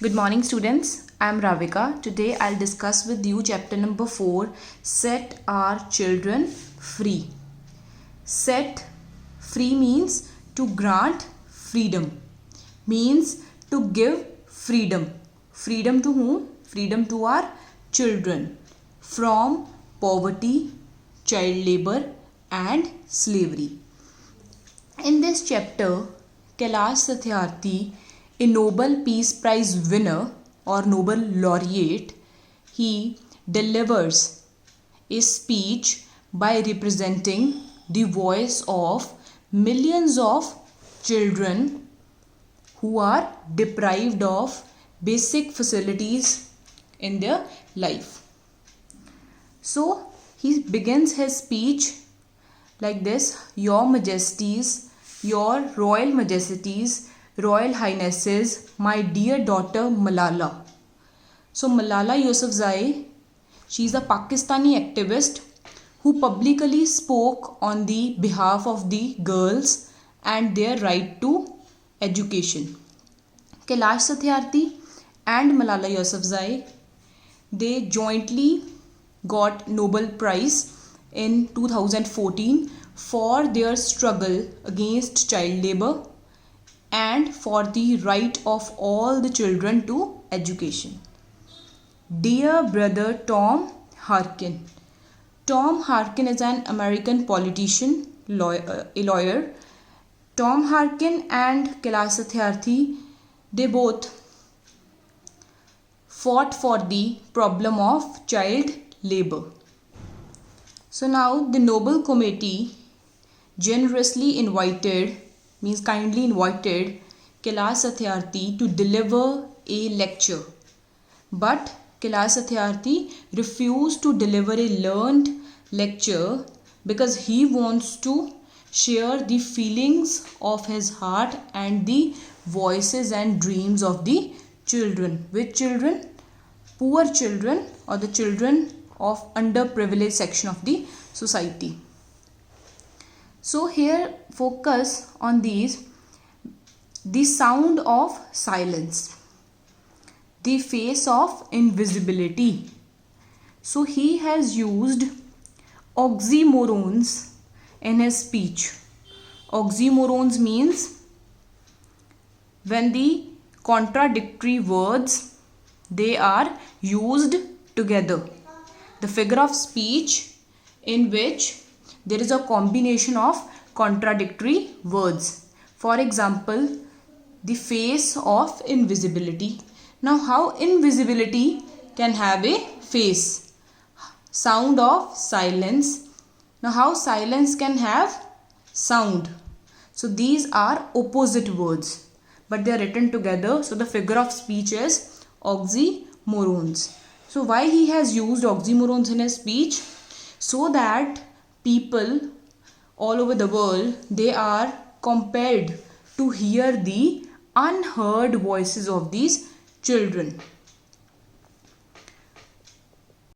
Good morning, students. I am Ravika. Today I'll discuss with you chapter number 4, Set Our Children Free. Set free means to grant freedom, means to give freedom. Freedom to whom? Freedom to our children from poverty, child labor and slavery. In this chapter, Kailash Satyarthi, a Nobel Peace Prize winner or Nobel laureate, he delivers a speech by representing the voice of millions of children who are deprived of basic facilities in their life. So he begins his speech like this: Your Majesties, Your Royal Majesties, Royal Highnesses, my dear daughter Malala. So Malala Yousafzai, she is a Pakistani activist who publicly spoke on the behalf of the girls and their right to education. Kailash Satyarthi and Malala Yousafzai, they jointly got Nobel Prize in 2014 for their struggle against child labor and for the right of all the children to education. Dear brother Tom Harkin. Tom Harkin is an American politician, a lawyer. Tom Harkin and Kailash Satyarthi, they both fought for the problem of child labor. So now the Nobel Committee generously kindly invited Kailash Satyarthi to deliver a lecture. But Kailash Satyarthi refused to deliver a learned lecture because he wants to share the feelings of his heart and the voices and dreams of the children. Which children? Poor children or the children of underprivileged section of the society. So here focus on these: the sound of silence, the face of invisibility. So he has used oxymorons in his speech. Oxymorons means when the contradictory words they are used together. The figure of speech in which there is a combination of contradictory words. For example, the face of invisibility. Now, how invisibility can have a face? Sound of silence. Now, how silence can have sound? So, these are opposite words, but they are written together. So, the figure of speech is oxymorons. So, why he has used oxymorons in his speech? So that people all over the world, they are compelled to hear the unheard voices of these children.